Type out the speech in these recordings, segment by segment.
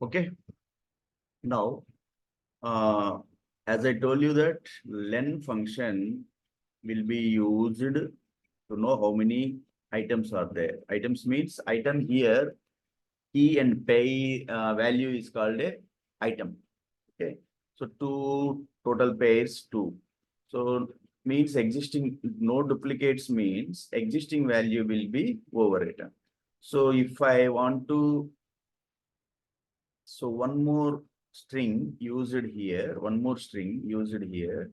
Okay. Now, as I told you that len function will be used to know how many items are there. Items means item here, key and pay value is called a item. Okay. So two total pairs, two. So means existing no duplicates means existing value will be overwritten. So if I want to, so one more string used here, one more string used here.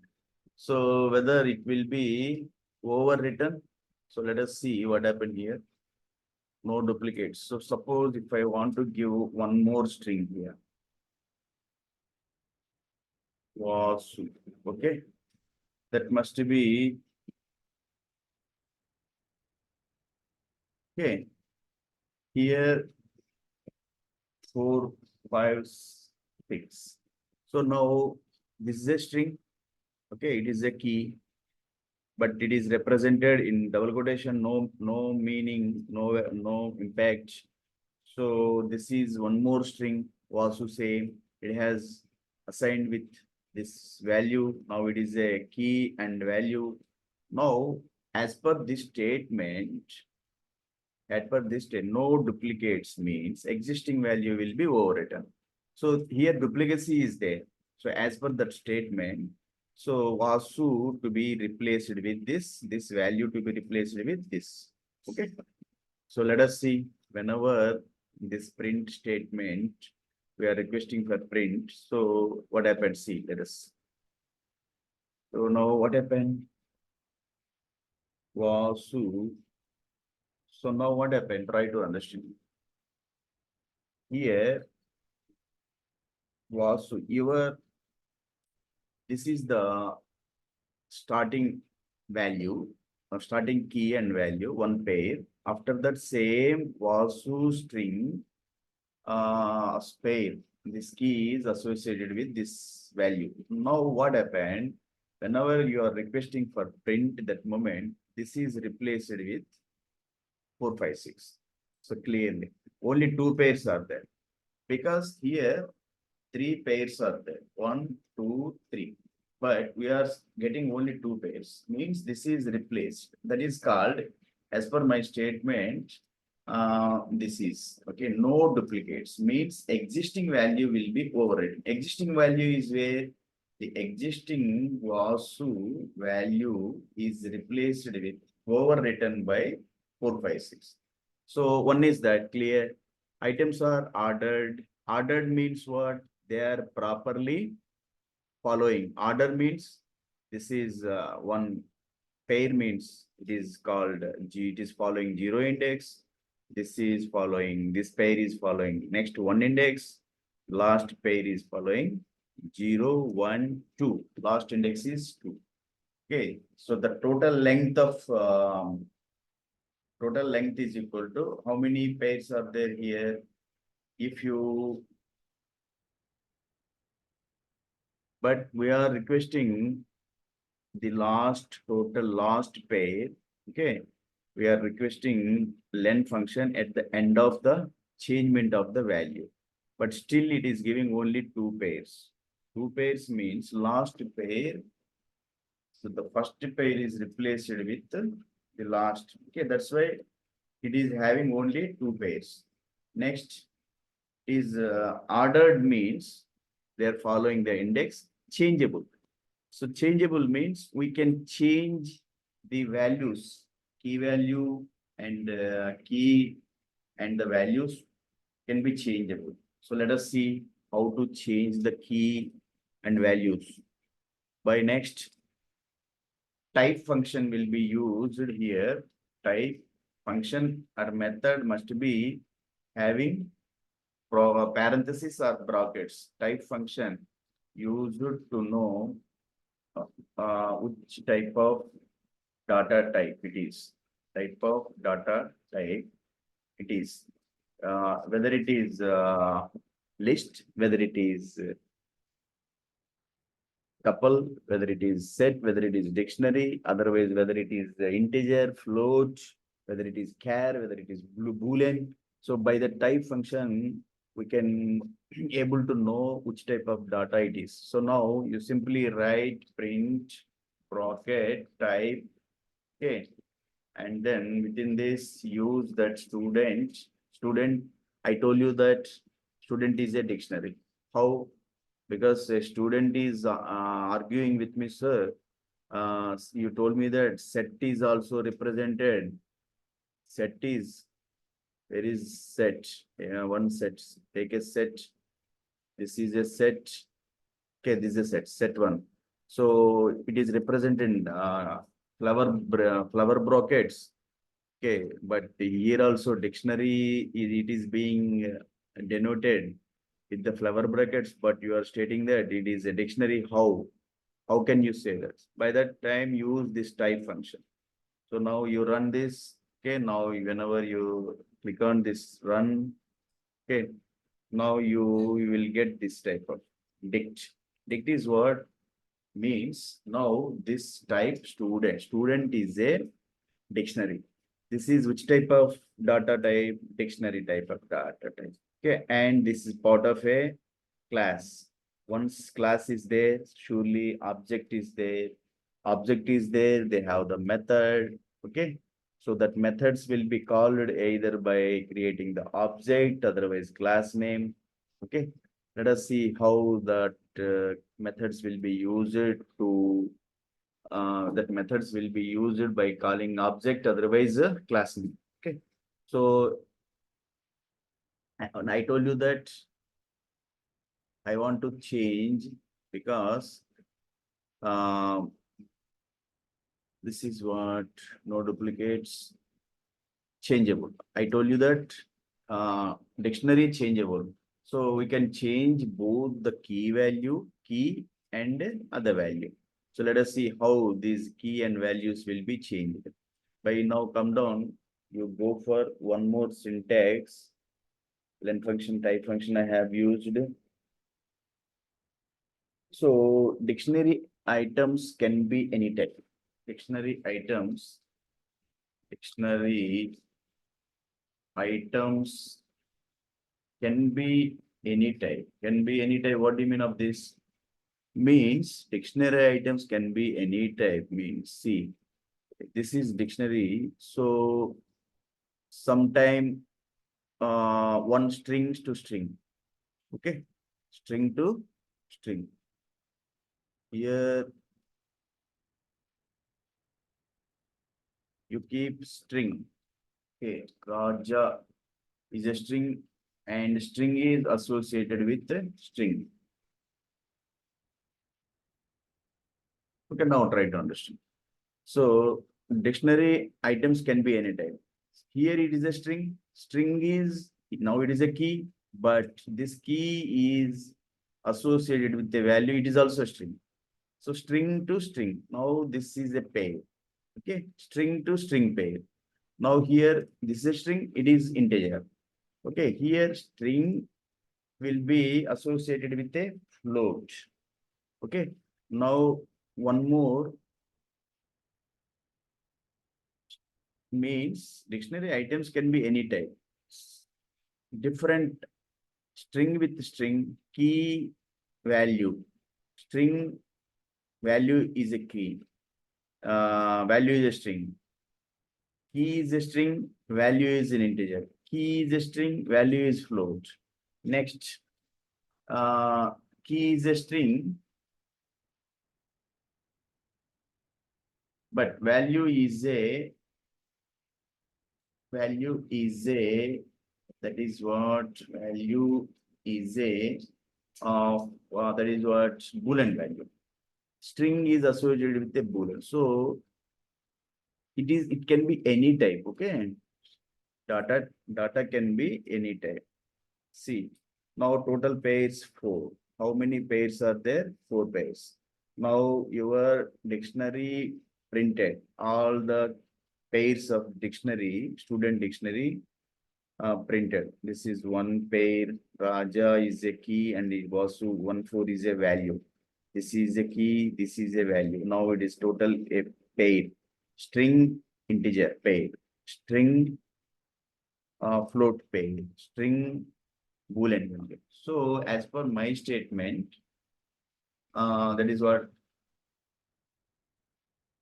So whether it will be overwritten. So let us see what happened here. No duplicates. So suppose if I want to give one more string here. Was okay. That must be okay. Here 4, 5, 6. So now this is a string. Okay, it is a key, but it is represented in double quotation, no meaning, no impact. So this is one more string, also same. It has assigned with this value. Now it is a key and value. Now, as per this statement, no duplicates means existing value will be overwritten. So here duplicacy is there. So as per that statement, so Vasu to be replaced with this value to be replaced with this. Okay. So let us see whenever this print statement, we are requesting for print. So what happened? See, let us. So now what happened? Vasu. So now what happened? Try to understand. Here, Vasu, this is the starting value or starting key and value, one pair. After that same Vasu string pair, this key is associated with this value. Now what happened? Whenever you are requesting for print that moment, this is replaced with 4, 5, 6. So clearly, only two pairs are there. Because here, three pairs are there. 1, 2, 3. But we are getting only two pairs. Means this is replaced. That is called, as per my statement, this is okay. No duplicates means existing value will be overwritten. Existing value is where the existing Vasu value is replaced with overwritten by 4, 5, 6. So one is that clear. Items are ordered. Ordered means what? They are properly following. Order means this is one pair means it is called G. It is following 0 index. This is following, this pair is following next 1 index. Last pair is following 0, 1, 2. Last index is 2. Okay. So the total length is equal to how many pairs are there here? If you, but we are requesting the total last pair. Okay. We are requesting len function at the end of the changement of the value. But still it is giving only two pairs. Two pairs means last pair. So the first pair is replaced with the last. Okay, that's why it is having only two pairs. Next is ordered means they are following the index changeable. So changeable means we can change the values, key value and key and the values can be changeable. So let us see how to change the key and values. By next, type function will be used here. Type function or method must be having parentheses or brackets. Type function used to know which type of data type it is. Type of data type it is. Whether it is list, whether it is tuple, whether it is set, whether it is dictionary, otherwise whether it is integer, float, whether it is char, whether it is boolean. So by the type function, we can able to know which type of data it is. So now you simply write print bracket type, okay, and then within this use that student. I told you that student is a dictionary. How? Because a student is arguing with me, sir. You told me that set is also represented. Set is, where is set? Yeah, one set. Take a set. This is a set. Okay, this is a set one. So it is represented in flower brackets. Okay, but here also dictionary it is being denoted with the flower brackets, but you are stating that it is a dictionary. How? How can you say that? By that time, use this type function. So now you run this. Okay, now whenever you click on this run, okay, now you will get this type of dict. Dict is what means now this type student. Student is a dictionary. This is which type of data type? Dictionary type of data type. Okay, and this is part of a class. Once class is there, surely object is there. Object is there, they have the method. Okay, so that methods will be called either by creating the object, otherwise class name. Okay, let us see how that methods will be used to that methods will be used by calling object, otherwise class name. Okay, so and I told you that I want to change because um, this is what no duplicates changeable. I told you that dictionary changeable. So we can change both the key and other value. So let us see how these key and values will be changed. By now come down, you go for one more syntax, len function, type function I have used. So dictionary items can be any type. Dictionary items can be any type. Can be any type. What do you mean of this? Means dictionary items can be any type. Means see, this is dictionary. So sometime one strings to string. Okay, string to string. Here you keep string. Okay, Raja is a string and string is associated with the string. Okay, now try to understand. So dictionary items can be any type. Here it is a string. String is now it is a key, but this key is associated with the value. It is also a string. So string to string. Now this is a pair. Okay, string to string pair. Now here this is a string. It is integer. Okay, here string will be associated with a float. Okay, now one more means dictionary items can be any type. Different string with string, key value. String value is a key. Value is a string. Key is a string, value is an integer. Key is a string, value is float. Next, uh, key is a string, but value is a that is what value is a that is what boolean value. String is associated with a boolean. So it can be any type. Okay, data can be any type. See, now total pairs 4. How many pairs are there? 4 pairs. Now your dictionary printed all the pairs of dictionary, student dictionary printed. This is one pair, Raja is a key and Vasu 1 4 is a value. This is a key, this is a value. Now it is total a pair. String integer pair. String float pair. String Boolean value. So as per my statement, that is what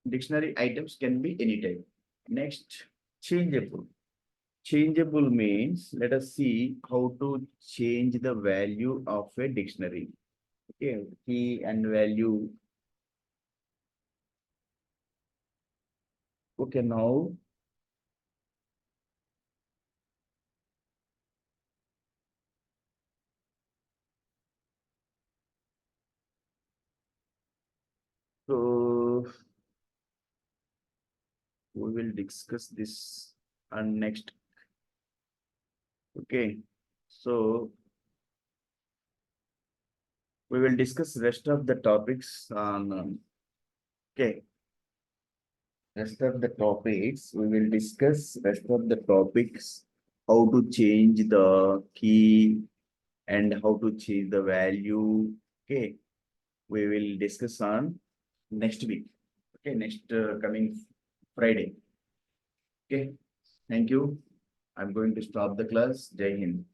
dictionary items can be any type. Next, changeable. Changeable means let us see how to change the value of a dictionary. Okay, key and value. Okay, now so we will discuss this and next. Okay, so we will discuss rest of the topics on okay. Rest of the topics, we will discuss rest of the topics, how to change the key and how to change the value. Okay, we will discuss on next week. Okay, next coming Friday. Okay, thank you. I'm going to stop the class. Jai Hind.